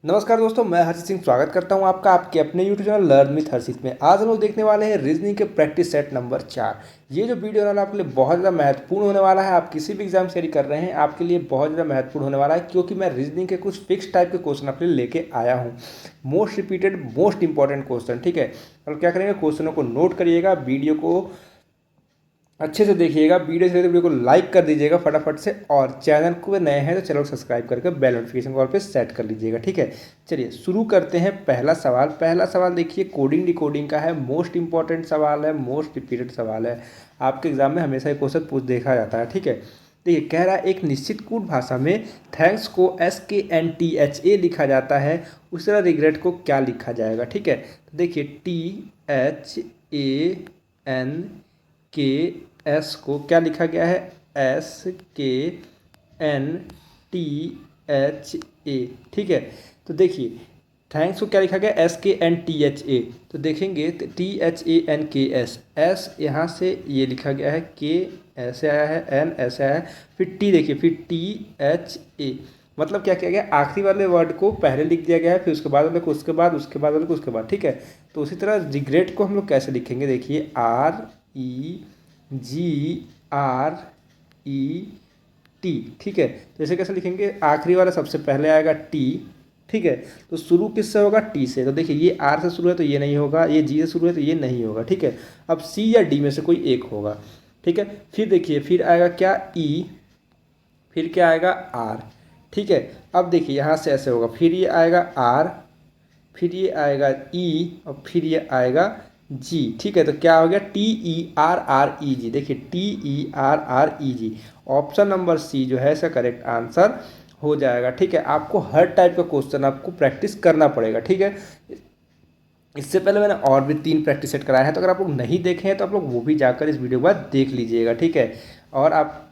नमस्कार दोस्तों, मैं हर्षित सिंह स्वागत करता हूं आपका आपके अपने यूट्यूब चैनल लर्न विथ हर्षित में। आज हम लोग देखने वाले हैं रीजनिंग के प्रैक्टिस सेट नंबर 4। ये जो वीडियो होने वाला आपके लिए बहुत ज़्यादा महत्वपूर्ण होने वाला है। आप किसी भी एग्जाम की तैयारी कर रहे हैं, आपके लिए बहुत ज़्यादा महत्वपूर्ण होने वाला है, क्योंकि मैं रीजनिंग के कुछ फिक्स टाइप के क्वेश्चन आपके लिए लेके आया हूँ। Most repeated most important question, ठीक है। और क्या करेंगे, क्वेश्चनों को नोट करिएगा, वीडियो को अच्छे से देखिएगा, वीडियो को लाइक कर दीजिएगा फटाफट से, और चैनल को नए हैं तो चैनल को सब्सक्राइब करके बेल नोटिफिकेशन कॉल पे सेट कर लीजिएगा, ठीक है। चलिए शुरू करते हैं। पहला सवाल देखिए, कोडिंग डिकोडिंग का है। मोस्ट इंपॉर्टेंट सवाल है, मोस्ट रिपीटेड सवाल है। आपके एग्जाम में हमेशा ये क्वेश्चन पूछ देखा जाता है, ठीक है। देखिए, कह रहा है एक निश्चित कूट भाषा में थैंक्स को SKNTHA लिखा जाता है, उस तरह रिग्रेट को क्या लिखा जाएगा, ठीक है। तो देखिए, THANKS को क्या लिखा गया है, SKNTHA, ठीक है। तो देखिए, थैंक्स को क्या लिखा गया, SKNTHA। तो देखेंगे THANKS, एस यहाँ से ये लिखा गया है, के ऐसे आया है, एन ऐसे आया है, फिर टी देखिए, फिर THA। मतलब क्या किया गया, आखिरी वाले वर्ड को पहले लिख दिया गया है, फिर उसके बाद वाले को उसके बाद, उसके बाद वाले को उसके बाद, ठीक है। तो उसी तरह रिग्रेट को हम लोग कैसे लिखेंगे, देखिए REGRET, ठीक है। तो इसे कैसे लिखेंगे, आखिरी वाला सबसे पहले आएगा टी, ठीक है। तो शुरू किससे होगा, टी से। तो देखिए, ये आर से शुरू है तो ये नहीं होगा, ये जी से शुरू है तो ये नहीं होगा, ठीक है। अब सी या डी में से कोई एक होगा, ठीक है। फिर देखिए, फिर आएगा क्या, ई, फिर क्या आएगा, आर, ठीक है। अब देखिए, यहाँ से ऐसे होगा, फिर ये आएगा आर, फिर ये आएगा ई, और फिर ये आएगा जी, ठीक है। तो क्या हो गया, TERREG। देखिए, TERREG। ऑप्शन नंबर सी जो है इसका करेक्ट आंसर हो जाएगा, ठीक है। आपको हर टाइप का क्वेश्चन आपको प्रैक्टिस करना पड़ेगा, ठीक है। इससे पहले मैंने और भी 3 प्रैक्टिस सेट कराए हैं, तो अगर आप लोग नहीं देखे हैं तो आप लोग वो भी जाकर इस वीडियो के बाद देख लीजिएगा, ठीक है। और आप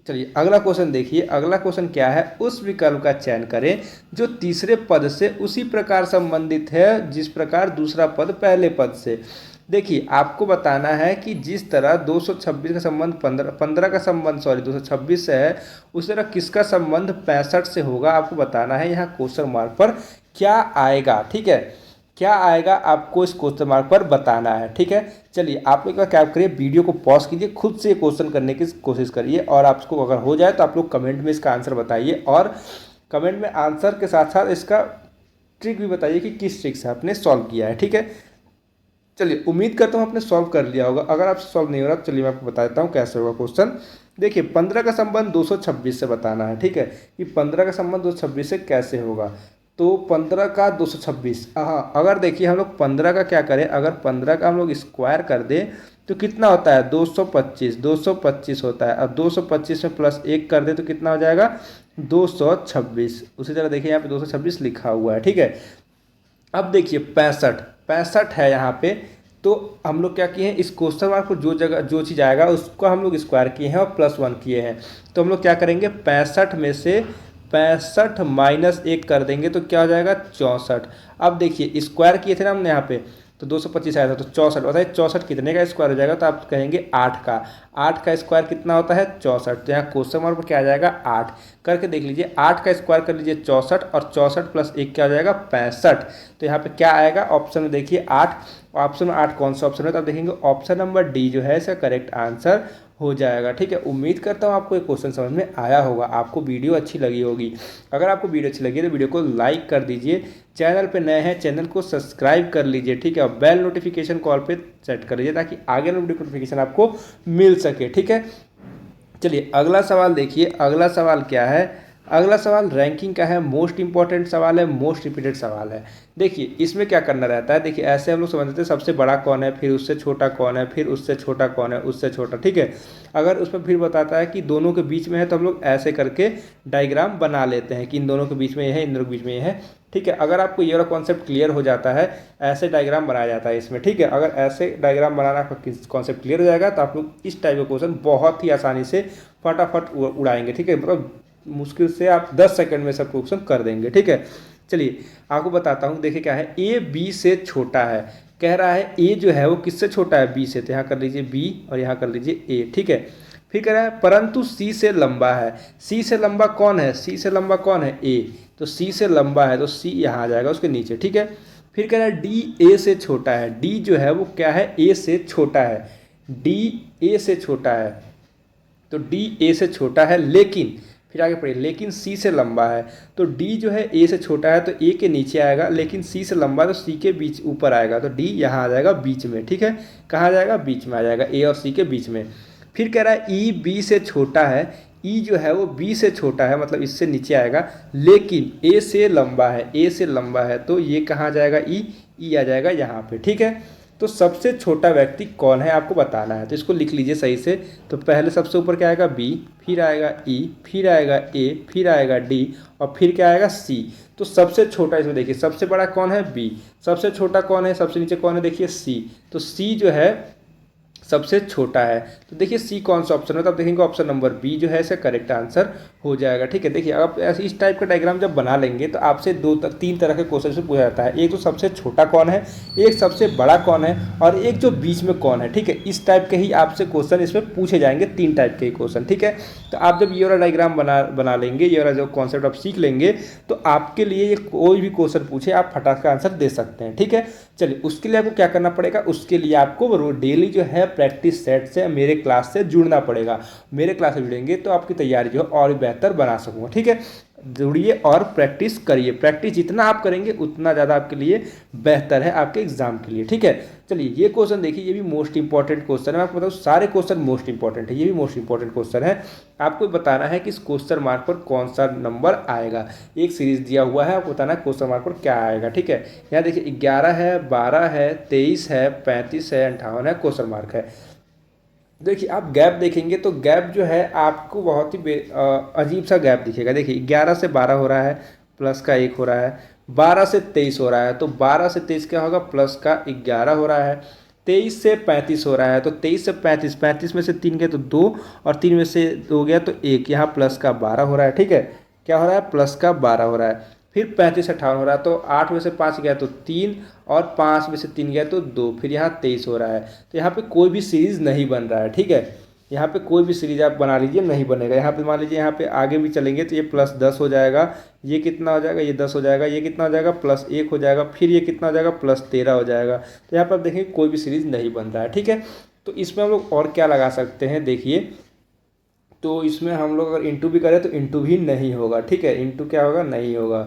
चलिए अगला क्वेश्चन देखिए। अगला क्वेश्चन क्या है, उस विकल्प का चयन करें जो तीसरे पद से उसी प्रकार संबंधित है जिस प्रकार दूसरा पद पहले पद से। देखिए, आपको बताना है कि जिस तरह 226 का संबंध 15 का संबंध 226 से है, उस तरह किसका संबंध 65 से होगा, आपको बताना है। यहाँ क्वेश्चन मार्क पर क्या आएगा, ठीक है, क्या आएगा आपको इस क्वेश्चन मार्क पर बताना है, ठीक है। चलिए, आप लोग क्या करिए, वीडियो को पॉज कीजिए, खुद से क्वेश्चन करने की कोशिश करिए, और आपको अगर हो जाए तो आप लोग कमेंट में इसका आंसर बताइए, और कमेंट में आंसर के साथ साथ इसका ट्रिक भी बताइए कि किस ट्रिक से आपने सॉल्व किया है, ठीक है। चलिए, उम्मीद करता हूँ आपने सॉल्व कर लिया होगा। अगर आप सॉल्व नहीं हो रहा तो चलिए मैं आपको बता देता हूँ कैसे होगा क्वेश्चन। देखिए, 15 का संबंध 226 से बताना है, ठीक है, कि 15 का संबंध 226 से कैसे होगा। तो 15 का 226, हाँ, अगर देखिए हम लोग 15 का क्या करें, अगर 15 का हम लोग स्क्वायर कर दें तो कितना होता है, 225 होता है। अब 225 में प्लस 1 कर दे तो कितना हो जाएगा, 226। उसी तरह देखिए, यहाँ पे 226 लिखा हुआ है, ठीक है। अब देखिए, 65 है यहाँ पे। तो हम लोग क्या किए हैं, इस क्वेश्चन मार्क को जो जगह जो चीज़ आएगा उसको हम लोग स्क्वायर किए हैं और +1 किए हैं। तो हम लोग क्या करेंगे, 65 में से 65 - 1 कर देंगे तो क्या हो जाएगा, 64। अब देखिए, स्क्वायर किए थे ना हमने यहाँ पे, तो 225 आया था, तो 64 बताइए 64 कितने का स्क्वायर हो जाएगा, तो आप कहेंगे 8 का स्क्वायर कितना होता है, 64। तो यहाँ क्वेश्चन मार्क पर क्या आ जाएगा, 8 करके देख लीजिए। 8 का स्क्वायर कर लीजिए 64, और 64 + 1 क्या हो जाएगा, 65। तो यहाँ पे क्या आएगा, ऑप्शन में देखिए 8। ऑप्शन में 8 कौन सा ऑप्शन है, तो आप देखेंगे ऑप्शन नंबर डी जो है इसका करेक्ट आंसर हो जाएगा, ठीक है। उम्मीद करता हूँ आपको ये क्वेश्चन समझ में आया होगा, आपको वीडियो अच्छी लगी होगी। अगर आपको वीडियो अच्छी लगी है तो वीडियो को लाइक कर दीजिए, चैनल पे नए हैं चैनल को सब्सक्राइब कर लीजिए, ठीक है, और बेल नोटिफिकेशन कॉल पे सेट कर लीजिए ताकि आगे नोटिफिकेशन आपको मिल सके, ठीक है। चलिए अगला सवाल देखिए। अगला सवाल क्या है, अगला सवाल रैंकिंग का है, मोस्ट इंपॉर्टेंट सवाल है, मोस्ट रिपीटेड सवाल है। देखिए, इसमें क्या करना रहता है, देखिए ऐसे हम लोग समझते हैं सबसे बड़ा कौन है, फिर उससे छोटा कौन है, फिर उससे छोटा कौन है, उससे छोटा, ठीक है। अगर उसमें फिर बताता है कि दोनों के बीच में है तो हम लोग ऐसे करके डायग्राम बना लेते हैं कि इन दोनों के बीच में ये है, इन दोनों के बीच में ये है, ठीक है। अगर आपको ये वाला कॉन्सेप्ट क्लियर हो जाता है, ऐसे डायग्राम बनाया जाता है इसमें, ठीक है। अगर ऐसे डायग्राम बनाना कॉन्सेप्ट क्लियर हो जाएगा तो आप लोग इस टाइप का क्वेश्चन बहुत ही आसानी से फटाफट उड़ाएंगे, ठीक है। मतलब मुश्किल से आप 10 सेकंड में सब क्वेश्चन कर देंगे, ठीक है। चलिए आपको बताता हूँ, देखिए क्या है, ए बी से छोटा है। कह रहा है ए जो है वो किससे छोटा है, बी से, तो यहाँ कर लीजिए बी और यहाँ कर लीजिए ए, ठीक है। फिर कह रहा है परंतु सी से लंबा है। सी से लंबा कौन है, सी से लंबा कौन है, ए। तो सी से लंबा है तो सी यहाँ आ जाएगा उसके नीचे, ठीक है। फिर कह रहा है डी ए से छोटा है, डी जो है वो क्या है, ए से छोटा है, डी ए से छोटा है, तो डी ए से छोटा है लेकिन, फिर आगे पढ़िए, लेकिन सी से लंबा है। तो डी जो है ए से छोटा है तो ए के नीचे आएगा, लेकिन सी से लंबा है तो सी के बीच ऊपर आएगा, तो डी यहाँ आ जाएगा बीच में, ठीक है। कहाँ आ जाएगा, बीच में आ जाएगा, ए और सी के बीच में। फिर कह रहा है ई बी से छोटा है, ई जो है वो बी से छोटा है, मतलब इससे नीचे आएगा, लेकिन ए से लंबा है, ए से लंबा है, तो ये कहाँ जाएगा, ई आ जाएगा यहाँ पे, ठीक है। तो सबसे छोटा व्यक्ति कौन है आपको बताना है, तो इसको लिख लीजिए सही से। तो पहले सबसे ऊपर क्या आएगा, बी, फिर आएगा ई, फिर आएगा ए, फिर आएगा डी, और फिर क्या आएगा, सी। तो सबसे छोटा इसमें देखिए, सबसे बड़ा कौन है, बी, सबसे छोटा कौन है, सबसे नीचे कौन है, देखिए सी। तो सी जो है सबसे छोटा है, तो देखिए सी कौन सा ऑप्शन है, तो आप देखेंगे ऑप्शन नंबर बी जो है इसका करेक्ट आंसर हो जाएगा, ठीक है। देखिए आप ऐसे इस टाइप का डायग्राम जब बना लेंगे तो आपसे तीन तरह के क्वेश्चन से पूछा जाता है, एक तो सबसे छोटा कौन है, एक सबसे बड़ा कौन है, और एक जो बीच में कौन है, ठीक है। इस टाइप के ही आपसे क्वेश्चन इसमें पूछे जाएंगे, 3 टाइप के क्वेश्चन, ठीक है। तो आप जब ये वाला डायग्राम बना लेंगे, ये वाला जो कॉन्सेप्ट आप सीख लेंगे, तो आपके लिए ये कोई भी क्वेश्चन पूछे आप फटाक का आंसर दे सकते हैं, ठीक है। चलिए उसके लिए आपको क्या करना पड़ेगा, उसके लिए आपको डेली जो है प्रैक्टिस सेट से मेरे क्लास से जुड़ना पड़ेगा। मेरे क्लास से जुड़ेंगे तो आपकी तैयारी जो है और बेहतर बना सकूँगा, ठीक है। जुड़िए और प्रैक्टिस करिए, प्रैक्टिस जितना आप करेंगे उतना ज़्यादा आपके लिए बेहतर है आपके एग्जाम के लिए, ठीक है। चलिए ये क्वेश्चन देखिए, ये भी मोस्ट इंपॉर्टेंट क्वेश्चन है, मैं आपको बताऊँ सारे क्वेश्चन मोस्ट इंपॉर्टेंट है, ये भी मोस्ट इंपॉर्टेंट क्वेश्चन है। आपको बताना है कि इस क्वेश्चन मार्क पर कौन सा नंबर आएगा, एक सीरीज दिया हुआ है, आपको बताना है क्वेश्चन मार्क पर क्या आएगा, ठीक है। यहाँ देखिए 11 है, 12 है, 23 है, 35 है, 58 है, क्वेश्चन मार्क है। देखिए आप गैप देखेंगे तो गैप जो है आपको बहुत ही अजीब सा गैप दिखेगा। देखिए 11 से 12 हो रहा है, प्लस का 1 हो रहा है, 12 से 23 हो रहा है, तो 12 से 23 क्या होगा, प्लस का 11 हो रहा है, 23 से 35 हो रहा है, तो 23 से 35, 35 में से 3 गए तो 2, और 3 में से 2 गया तो 1, यहाँ प्लस का 12 हो रहा है, ठीक है। क्या हो रहा है, प्लस का 12 हो रहा है। फिर 35 से 58 हो रहा है, तो 8 में से 5 गया तो 3, और 5 में से 3 गया तो 2, फिर यहाँ 23 हो रहा है। तो यहाँ पे कोई भी सीरीज़ नहीं बन रहा है, ठीक है। यहाँ पे कोई भी सीरीज आप बना लीजिए, नहीं बनेगा। यहाँ पे मान लीजिए, यहाँ पे आगे भी चलेंगे तो ये प्लस 10 हो जाएगा, ये कितना हो जाएगा, ये 10 हो जाएगा, ये कितना हो जाएगा, प्लस 1 हो जाएगा, फिर ये कितना हो जाएगा, प्लस 13 हो जाएगा। तो यहाँ पर आप देखेंगे कोई भी सीरीज नहीं बन रहा है, ठीक है। तो इसमें हम लोग और क्या लगा सकते हैं, देखिए तो इसमें हम लोग अगर इंटू भी करें तो इंटू भी नहीं होगा, ठीक है। इंटू क्या होगा, नहीं होगा,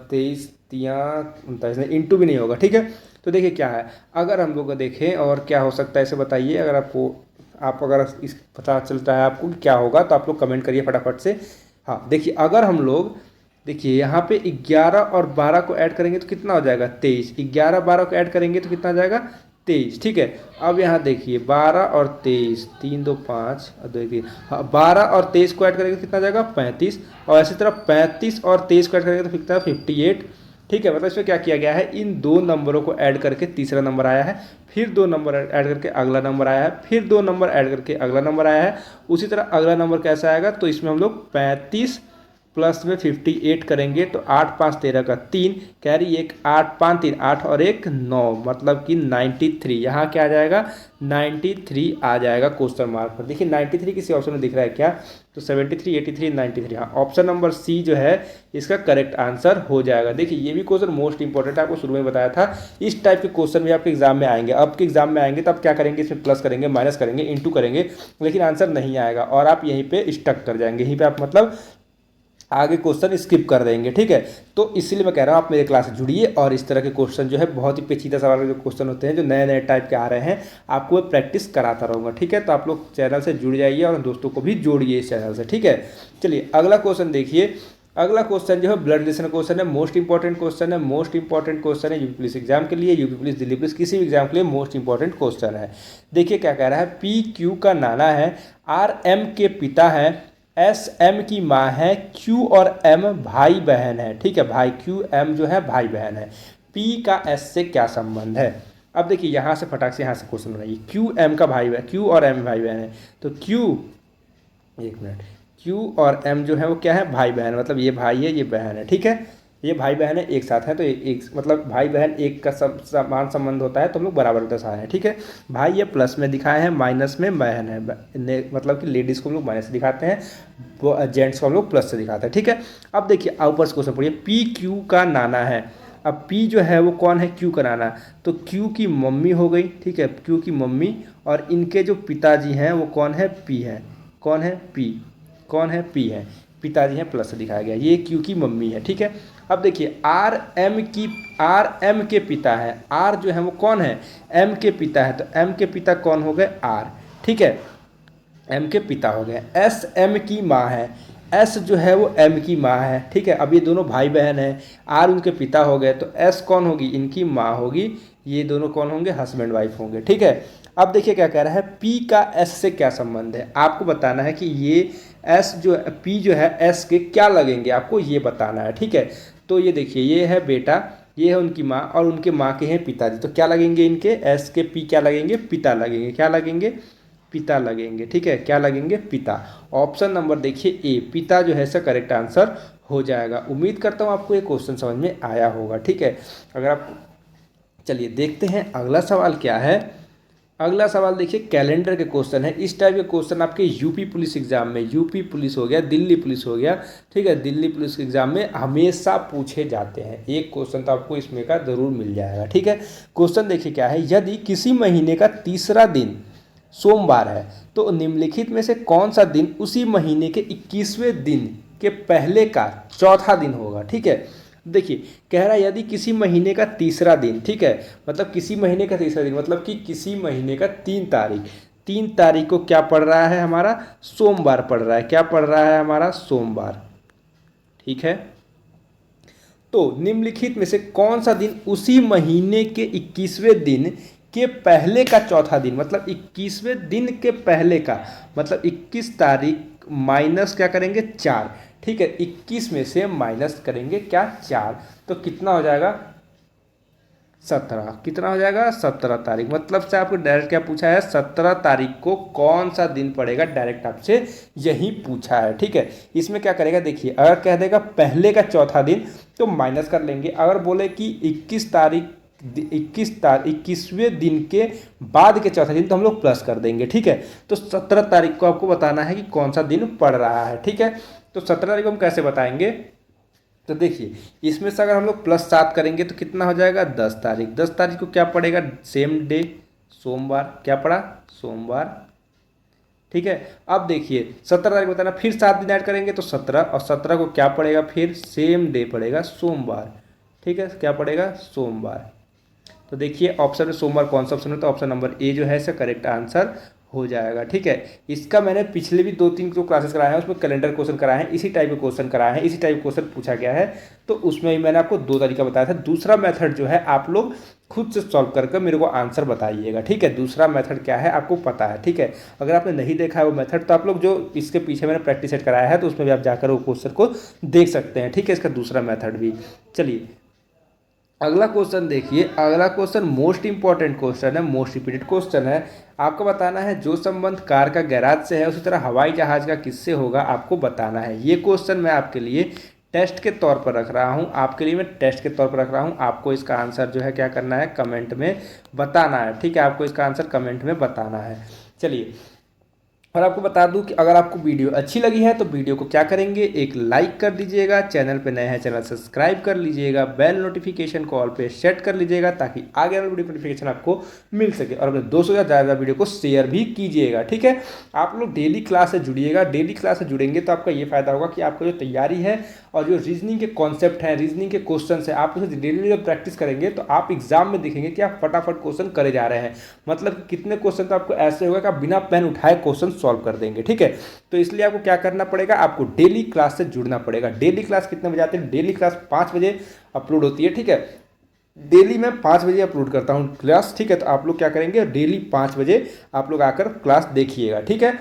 23 या 29 नहीं, इंटू भी नहीं होगा, ठीक है। तो देखिए क्या है, अगर हम लोग देखें और क्या हो सकता है इसे बताइए, अगर आप अगर इस पता चलता है आपको कि क्या होगा तो आप लोग कमेंट करिए फटाफट से। हाँ देखिए, अगर हम लोग देखिए यहाँ पे 11 और 12 को ऐड करेंगे तो कितना हो जाएगा, 23, 11 12 को ऐड करेंगे तो कितना हो जाएगा, 23, ठीक है। अब यहाँ देखिए 12 और 23, 3 2 5 और 2 3, हाँ 12 और 23 को ऐड करेंगे तो कितना जाएगा, 35, और इसी तरह 35 और 23 को ऐड करेंगे तो कितना, 58, ठीक है। मतलब इसमें क्या किया गया है, इन 2 नंबरों को ऐड करके तीसरा नंबर आया है, फिर 2 नंबर ऐड करके अगला नंबर आया है, फिर 2 नंबर ऐड करके अगला नंबर आया है। उसी तरह अगला नंबर कैसा आएगा, तो इसमें हम लोग 35 प्लस में 58 करेंगे तो 8 5 13 का 3, कैरी 1, 8 5 3 8 और 1 9, मतलब कि 93। यहाँ क्या आ जाएगा, 93 आ जाएगा क्वेश्चन मार्क पर। देखिए 93 किसी ऑप्शन में दिख रहा है क्या, तो 73 83 93, हाँ ऑप्शन नंबर सी जो है इसका करेक्ट आंसर हो जाएगा। देखिए ये भी क्वेश्चन मोस्ट इंपॉर्टेंट है, आपको शुरू में बताया था इस टाइप के क्वेश्चन भी आपके एग्जाम में आएंगे। अब के एग्जाम में आएंगे तो आप क्या करेंगे, इसमें प्लस करेंगे, माइनस करेंगे, इंटू करेंगे, लेकिन आंसर नहीं आएगा और आप यहीं पे स्टक कर जाएंगे, यहीं पे आप मतलब आगे क्वेश्चन स्किप कर देंगे, ठीक है। तो इसीलिए मैं कह रहा हूँ आप मेरे क्लास से जुड़िए और इस तरह के क्वेश्चन जो है बहुत ही पेचीदा सवाल के जो क्वेश्चन होते हैं, जो नए नए टाइप के आ रहे हैं, आपको मैं प्रैक्टिस कराता रहूँगा, ठीक है। तो आप लोग चैनल से जुड़ जाइए और दोस्तों को भी जोड़िए इस चैनल से, ठीक है। चलिए अगला क्वेश्चन देखिए। अगला क्वेश्चन जो है ब्लड रिलेशन क्वेश्चन है, मोस्ट इंपॉर्टेंट क्वेश्चन है, मोस्ट इंपॉर्टेंट क्वेश्चन है यूपी पुलिस एग्जाम के लिए, यूपी पुलिस दिल्ली पुलिस किसी भी एग्जाम के लिए मोस्ट इंपॉर्टेंट क्वेश्चन है। देखिए क्या कह रहा है, पी क्यू का नाना है, आर एम के पिता है, एस एम की माँ है, क्यू और एम भाई बहन है, ठीक है। भाई क्यू एम जो है भाई बहन है, पी का एस से क्या संबंध है। अब देखिए यहाँ से फटाक से यहाँ से क्वेश्चन बनाइए, क्यू एम का भाई बहन, क्यू और एम भाई बहन है, तो क्यू, एक मिनट, क्यू और एम जो है वो क्या है, भाई बहन, मतलब ये भाई है ये बहन है, ठीक है। ये भाई बहन है एक साथ है, तो एक मतलब भाई बहन एक का समान संबंध होता है तो हम लोग बराबर दर्शाए हैं, ठीक है। भाई ये प्लस में दिखाए हैं, माइनस में बहन है, मतलब कि लेडीज़ को हम लोग माइनस से दिखाते हैं, वो जेंट्स को हम लोग प्लस से दिखाते हैं, ठीक है। अब देखिए ऊपर से क्वेश्चन पढ़िए, पी क्यू का नाना है। अब P जो है वो कौन है, Q का नाना, तो Q की मम्मी हो गई, ठीक है, Q की मम्मी, और इनके जो पिताजी हैं वो कौन है, P है, कौन है, P, कौन है, P है, पिताजी हैं, प्लस से दिखाया गया, ये Q की मम्मी है, ठीक है। अब देखिए R M के पिता है, R जो है वो कौन है, M के पिता है, तो M के पिता कौन हो गए, R, ठीक है, M के पिता हो गए। S M की माँ है, S जो है वो M की माँ है, ठीक है। अब ये दोनों भाई बहन हैं, R उनके पिता हो गए, तो S कौन होगी, इनकी माँ होगी, ये दोनों कौन होंगे, हस्बैंड वाइफ होंगे, ठीक है। अब देखिए क्या कह रहा है, P का S से क्या संबंध है, आपको बताना है कि ये S जो P जो है S के क्या लगेंगे, आपको ये बताना है, ठीक है। तो ये देखिए, ये है बेटा, ये है उनकी माँ, और उनके माँ के हैं पिताजी, तो क्या लगेंगे इनके, S के P क्या लगेंगे, पिता लगेंगे, क्या लगेंगे, पिता लगेंगे, ठीक है, क्या लगेंगे, पिता। ऑप्शन नंबर देखिए ए, पिता जो है इसका करेक्ट आंसर हो जाएगा। उम्मीद करता हूँ आपको ये क्वेश्चन समझ में आया होगा, ठीक है। अगर आप, चलिए देखते हैं अगला सवाल क्या है। अगला सवाल देखिए कैलेंडर के क्वेश्चन है। इस टाइप के क्वेश्चन आपके यूपी पुलिस एग्जाम में, यूपी पुलिस हो गया, दिल्ली पुलिस हो गया, ठीक है, दिल्ली पुलिस के एग्जाम में हमेशा पूछे जाते हैं। एक क्वेश्चन तो आपको इसमें का जरूर मिल जाएगा, ठीक है। क्वेश्चन देखिए क्या है, यदि किसी महीने का तीसरा दिन सोमवार है तो निम्नलिखित में से कौन सा दिन उसी महीने के 21वें दिन के पहले का चौथा दिन होगा, ठीक है। देखिए कह रहा है यदि किसी महीने का तीसरा दिन, ठीक है, मतलब किसी महीने का तीसरा दिन मतलब कि किसी महीने का 3 तारीख, 3 तारीख को क्या पड़ रहा है हमारा, सोमवार पड़ रहा है, क्या पड़ रहा है हमारा, सोमवार, ठीक है। तो निम्नलिखित में से कौन सा दिन उसी महीने के 21वें दिन के पहले का चौथा दिन, मतलब 21वें दिन के पहले का, मतलब 21 तारीख माइनस क्या करेंगे, 4, ठीक है, 21 में से माइनस करेंगे क्या, 4, तो कितना हो जाएगा, 17, कितना हो जाएगा, 17 तारीख। मतलब से आपको डायरेक्ट क्या पूछा है, 17 तारीख को कौन सा दिन पड़ेगा, डायरेक्ट आपसे यही पूछा है, ठीक है। इसमें क्या करेगा, देखिए अगर कह देगा पहले का चौथा दिन तो माइनस कर लेंगे, अगर बोले कि 21वें दिन के बाद के चौथा दिन तो हम लोग प्लस कर देंगे, ठीक है। तो 17 तारीख को आपको बताना है कि कौन सा दिन पड़ रहा है, ठीक है। तो 17 तारीख को हम कैसे बताएंगे, तो देखिए इसमें से अगर हम लोग +7 करेंगे तो कितना हो जाएगा, 10 तारीख, 10 तारीख को क्या पड़ेगा, सेम डे, सोमवार, क्या पड़ा, सोमवार, ठीक है। अब देखिए 17 तारीख बताना, फिर 7 दिन ऐड करेंगे तो 17, और 17 को क्या पड़ेगा, फिर सेम डे पड़ेगा, सोमवार, ठीक है, क्या पड़ेगा, सोमवार। तो देखिए ऑप्शन में सोमवार कौन सा ऑप्शन है, तो ऑप्शन नंबर ए जो है इसका करेक्ट आंसर हो जाएगा, ठीक है। इसका मैंने पिछले भी 2-3 जो क्लासेस कराए हैं उसमें कैलेंडर क्वेश्चन कराए हैं, इसी टाइप के क्वेश्चन कराए हैं, इसी टाइप के क्वेश्चन पूछा गया है, तो उसमें ही मैंने आपको 2 तरीका बताया था। दूसरा मेथड जो है आप लोग खुद से सॉल्व करके मेरे को आंसर बताइएगा, ठीक है। दूसरा मेथड क्या है आपको पता है, ठीक है। अगर आपने नहीं देखा है वो मेथड तो आप लोग जो इसके पीछे मैंने प्रैक्टिस सेट कराया है तो उसमें भी आप जाकर वो क्वेश्चन को देख सकते हैं, ठीक है, इसका दूसरा मेथड भी। चलिए अगला क्वेश्चन देखिए, अगला क्वेश्चन मोस्ट इंपॉर्टेंट क्वेश्चन है, मोस्ट रिपीटेड क्वेश्चन है। आपको बताना है जो संबंध कार का गैराज से है उसी तरह हवाई जहाज का किससे होगा, आपको बताना है। ये क्वेश्चन मैं आपके लिए टेस्ट के तौर पर रख रहा हूँ, आपके लिए मैं टेस्ट के तौर पर रख रहा हूँ। आपको इसका आंसर जो है क्या करना है, कमेंट में बताना है, ठीक है, आपको इसका आंसर कमेंट में बताना है। चलिए और आपको बता दूं कि अगर आपको वीडियो अच्छी लगी है तो वीडियो को क्या करेंगे, एक लाइक कर दीजिएगा, चैनल पे नए हैं चैनल सब्सक्राइब कर लीजिएगा, बेल नोटिफिकेशन को ऑल पे सेट कर लीजिएगा ताकि आगे वाली वीडियो नोटिफिकेशन आपको मिल सके, और अपने दोस्तों से ज़्यादा वीडियो को शेयर भी कीजिएगा, ठीक है। आप लोग डेली क्लास से जुड़िएगा, डेली क्लास से जुड़ेंगे तो आपका ये फायदा होगा कि आपका जो तैयारी है और जो रीजनिंग के कॉन्सेप्ट हैं, रीजनिंग के क्वेश्चन है, आप उसे डेली जब प्रैक्टिस करेंगे तो आप एग्जाम में देखेंगे कि आप फटाफट क्वेश्चन करे जा रहे हैं। मतलब कितने क्वेश्चन तो आपको ऐसे होगा कि आप बिना पेन उठाए क्वेश्चन सॉल्व कर देंगे, ठीक है। तो इसलिए आपको क्या करना पड़ेगा, आपको डेली क्लास से जुड़ना पड़ेगा। डेली क्लास कितने बजे आते हैं, डेली क्लास 5 बजे अपलोड होती है, ठीक है। डेली मैं 5 बजे अपलोड करता हूँ क्लास, ठीक है। तो आप लोग क्या करेंगे, डेली 5 बजे आप लोग आकर क्लास देखिएगा, ठीक है।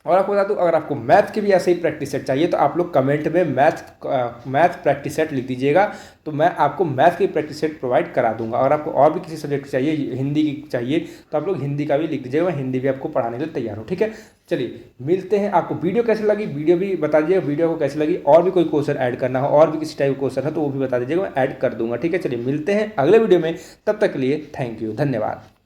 और आपको बता दूं, अगर आपको मैथ की भी ऐसे ही प्रैक्टिस सेट चाहिए तो आप लोग कमेंट में मैथ प्रैक्टिस सेट लिख दीजिएगा, तो मैं आपको मैथ की प्रैक्टिस सेट प्रोवाइड करा दूंगा। और आपको और भी किसी सब्जेक्ट की चाहिए, हिंदी की चाहिए, तो आप लोग हिंदी का भी लिख दीजिएगा, मैं हिंदी भी आपको पढ़ाने के लिए तैयार हूँ। ठीक है, चलिए मिलते हैं। आपको वीडियो कैसी लगी, वीडियो भी बता दीजिएगा, वीडियो को कैसी लगी, और भी कोई क्वेश्चन ऐड करना हो, और भी किसी टाइप का क्वेश्चन है तो वो भी बता दीजिएगा, मैं ऐड कर दूंगा। ठीक है, चलिए मिलते हैं अगले वीडियो में, तब तक के लिए थैंक यू, धन्यवाद।